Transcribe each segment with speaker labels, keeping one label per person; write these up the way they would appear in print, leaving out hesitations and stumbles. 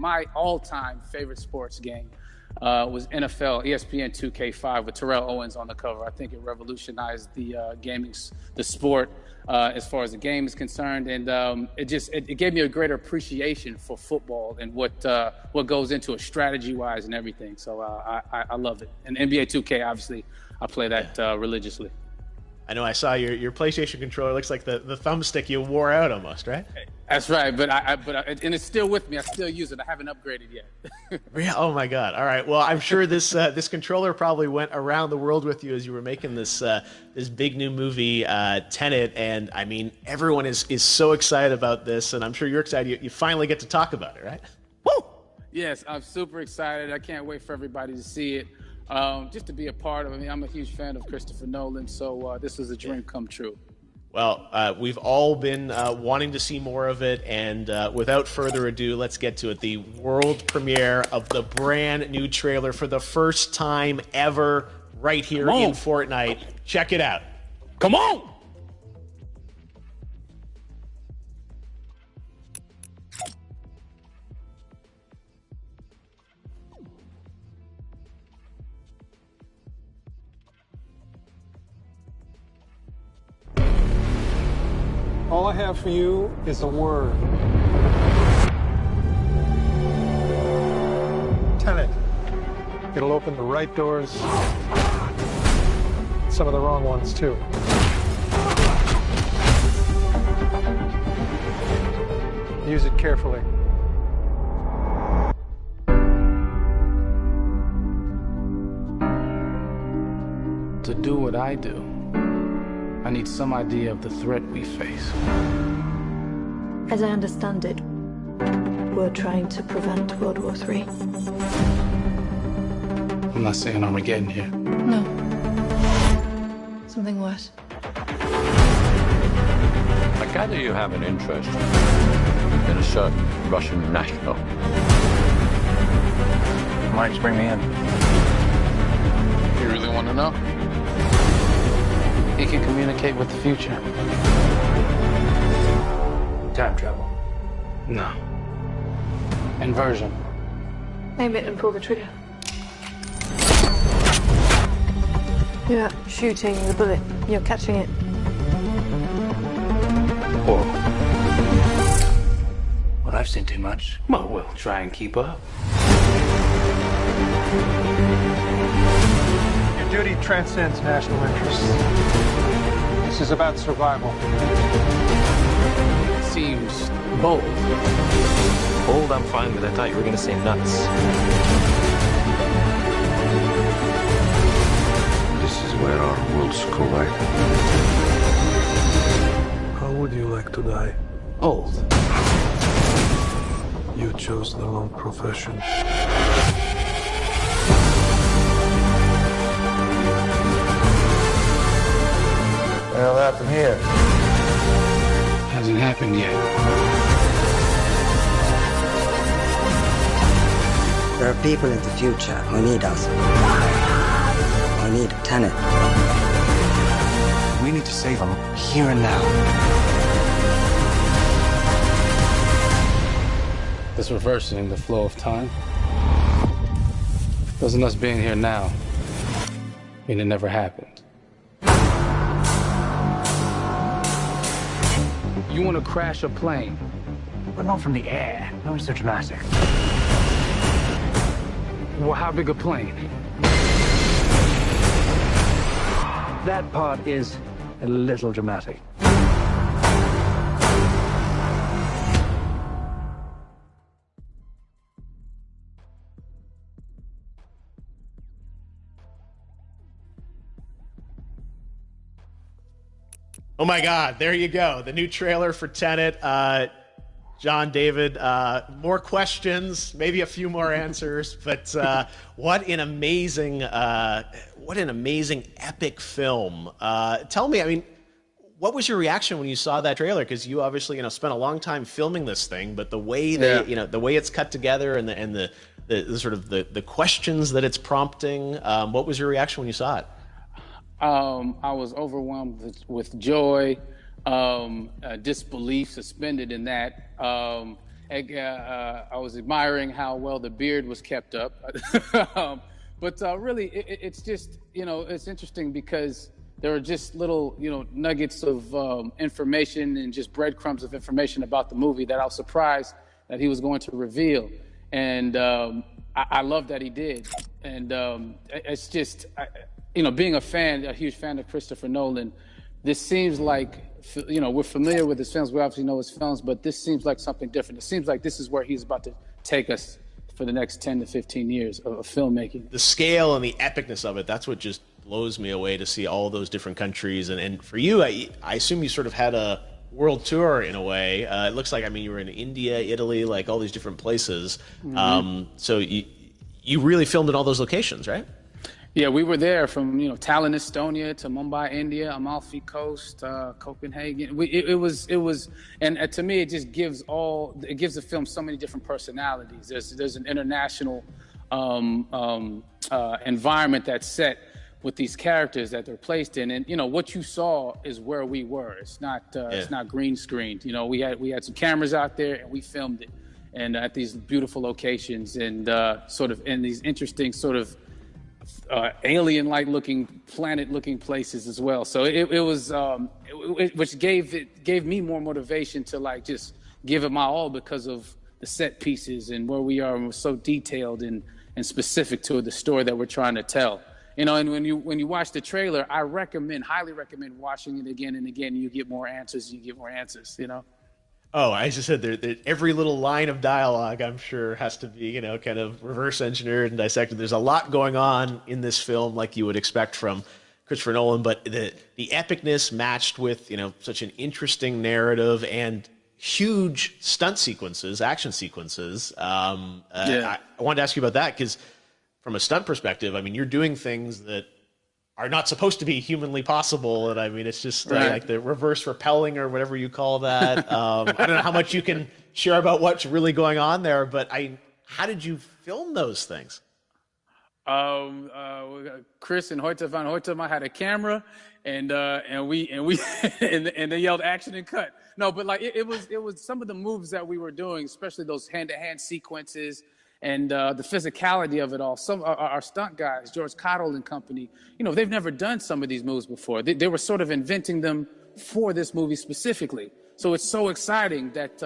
Speaker 1: my all-time favorite sports game was NFL ESPN 2K5 with Terrell Owens on the cover. I think it revolutionized the the sport as far as the game is concerned, and it gave me a greater appreciation for football and what goes into it strategy-wise and everything. So I love it. And NBA 2K, obviously, I play that religiously.
Speaker 2: I know I saw your PlayStation controller. Looks like the thumbstick you wore out almost, right?
Speaker 1: That's right, but and it's still with me. I still use it. I haven't upgraded yet.
Speaker 2: Yeah. Oh my God! All right. Well, I'm sure this controller probably went around the world with you as you were making this big new movie, Tenet. And I mean, everyone is so excited about this, and I'm sure you're excited. You finally get to talk about it, right?
Speaker 1: Woo! Yes, I'm super excited. I can't wait for everybody to see it. Just to be a part of it. I mean, I'm a huge fan of Christopher Nolan, so this is a dream come true.
Speaker 2: Well, we've all been wanting to see more of it, and without further ado, let's get to it. The world premiere of the brand new trailer for the first time ever right here in Fortnite. Check it out.
Speaker 1: Come on!
Speaker 3: All I have for you is a word. Tenet. It'll open the right doors, some of the wrong ones too. Use it carefully.
Speaker 1: To do what I do, I need some idea of the threat we face.
Speaker 4: As I understand it, we're trying to prevent World War III.
Speaker 1: I'm not saying Armageddon here.
Speaker 4: No. Something worse.
Speaker 5: I gather you have an interest in a certain Russian national.
Speaker 6: Why did you bring me in?
Speaker 1: You really want to know? He can communicate with the future.
Speaker 6: Time travel.
Speaker 1: No. Inversion.
Speaker 4: Aim it and pull the trigger. You're not shooting the bullet, you're catching it.
Speaker 6: Whoa. Well, I've seen too much.
Speaker 1: Well, we'll try and keep up.
Speaker 3: Your duty transcends national interests. This is about survival.
Speaker 1: It seems bold.
Speaker 6: Bold, I'm fine with. I thought you were going to say nuts.
Speaker 5: This is where our worlds collide.
Speaker 3: How would you like to die?
Speaker 1: Old.
Speaker 3: You chose the wrong profession.
Speaker 6: What happened here?
Speaker 1: Hasn't happened yet.
Speaker 7: There are people in the future who need us. Who need Tenet.
Speaker 6: We need to save them here and now.
Speaker 1: This reversing the flow of time. Doesn't us being here now mean it never happened? You want to crash a plane?
Speaker 6: But not from the air. No, it's so dramatic.
Speaker 1: Well, how big a plane?
Speaker 6: That part is a little dramatic.
Speaker 2: Oh my God, there you go. The new trailer for Tenet. John, David, more questions, maybe a few more answers, but what an amazing epic film. Tell me, I mean, what was your reaction when you saw that trailer? Because you obviously, spent a long time filming this thing, but the way the way it's cut together and the sort of the questions that it's prompting, what was your reaction when you saw it?
Speaker 1: I was overwhelmed with joy, disbelief, suspended in that. I was admiring how well the beard was kept up. But really, it's just, it's interesting because there are just little, nuggets of information and just breadcrumbs of information about the movie that I was surprised that he was going to reveal. And I love that he did. And it's just, being a huge fan of Christopher Nolan, this seems like, we're familiar with his films. We obviously know his films, but this seems like something different. It seems like this is where he's about to take us for the next 10 to 15 years of filmmaking.
Speaker 2: The scale and the epicness of it, that's what just blows me away, to see all those different countries. And for you, I assume you sort of had a world tour in a way. It looks like, you were in India, Italy, like all these different places. Mm-hmm. So you really filmed in all those locations, right?
Speaker 1: Yeah, we were there from Tallinn, Estonia, to Mumbai, India, Amalfi Coast, Copenhagen. It was, and to me, it just gives the film so many different personalities. There's an international environment that's set with these characters that they're placed in, and what you saw is where we were. It's not green screened. We had some cameras out there and we filmed it, and at these beautiful locations and sort of in these interesting sort of alien-like looking, planet-looking places as well. So it was, which gave me more motivation to just give it my all, because of the set pieces and where we are, and we're so detailed and specific to the story that we're trying to tell. And when you watch the trailer, I highly recommend watching it again and again. You get more answers. Oh,
Speaker 2: I just said every little line of dialogue, I'm sure, has to be, kind of reverse engineered and dissected. There's a lot going on in this film, like you would expect from Christopher Nolan, but the epicness matched with, such an interesting narrative and huge stunt sequences, action sequences. I wanted to ask you about that, because from a stunt perspective, you're doing things that are not supposed to be humanly possible, and it's just like the reverse rappelling or whatever you call that. I don't know how much you can share about what's really going on there, but how did you film those things?
Speaker 1: Chris and Hoyte van Hoytema had a camera, and they yelled action and cut. No, but it was some of the moves that we were doing, especially those hand-to-hand sequences. And the physicality of it all. Some our stunt guys, George Cottle and company, they've never done some of these moves before. They were sort of inventing them for this movie specifically. So it's so exciting that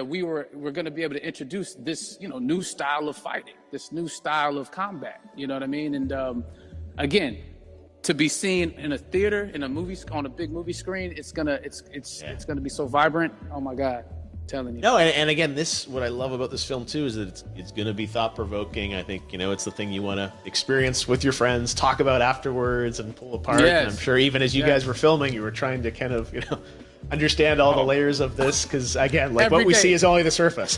Speaker 1: we're going to be able to introduce this new style of fighting, this new style of combat. You know what I mean? And again, to be seen in a theater, in a movie, on a big movie screen, it's gonna be so vibrant. Oh my God. Telling you.
Speaker 2: No, and again, what I love about this film too is that it's going to be thought-provoking. I think it's the thing you want to experience with your friends, talk about afterwards, and pull apart.
Speaker 1: Yes.
Speaker 2: And I'm sure even as you guys were filming, you were trying to kind of understand all the layers of this, because again, what we see is only the surface.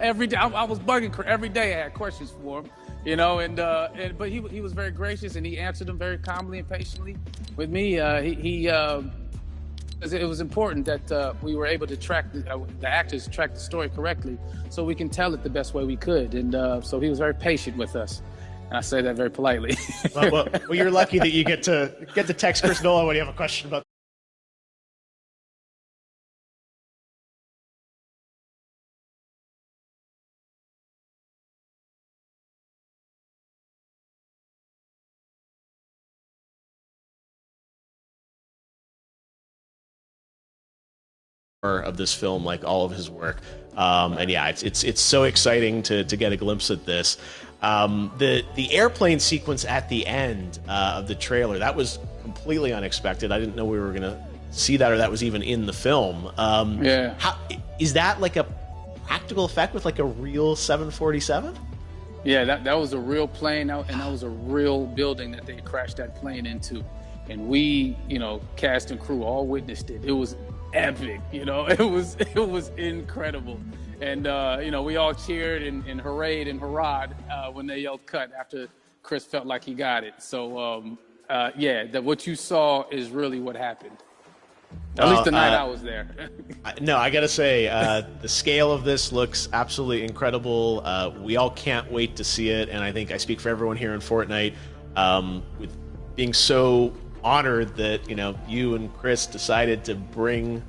Speaker 1: Every day, I was bugging every day. I had questions for him, but he was very gracious, and he answered them very calmly and patiently with me. It was important that we were able to track the actors track the story correctly, so we can tell it the best way we could. And so he was very patient with us, and I say that very politely.
Speaker 2: well, you're lucky that you get to text Chris Nolan when you have a question about. Of this film, like all of his work, and yeah, it's so exciting to get a glimpse at this. The airplane sequence at the end of the trailer, that was completely unexpected. I didn't know we were gonna see that, or that was even in the film. How is that, like a practical effect with like a real 747?
Speaker 1: Yeah, that was a real plane, and that was a real building that they crashed that plane into, and we, cast and crew all witnessed it. It was epic, it was incredible, and we all cheered and hurrayed and hurrahed when they yelled cut after Chris felt like he got it. So what you saw is really what happened, at least the night I was there.
Speaker 2: No, I gotta say, the scale of this looks absolutely incredible. We all can't wait to see it, and I think I speak for everyone here in Fortnite with being so honored that you and Chris decided to bring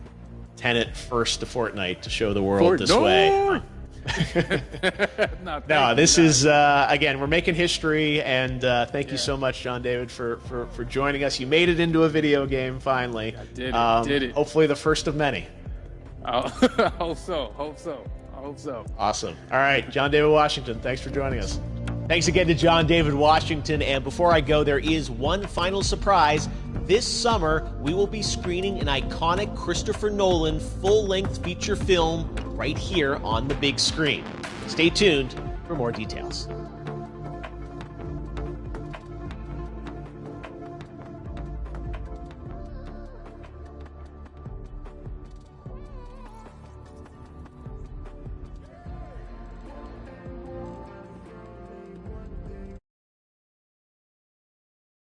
Speaker 2: Tenet first to Fortnite to show the world this way. No, this is again, we're making history, and thank you so much, John David, for joining us. You made it into a video game finally.
Speaker 1: I did it.
Speaker 2: Hopefully the first of many.
Speaker 1: I hope so.
Speaker 2: Awesome. All right, John David Washington, thanks for joining us. Thanks again to John David Washington. And before I go, there is one final surprise. This summer, we will be screening an iconic Christopher Nolan full-length feature film right here on the big screen. Stay tuned for more details.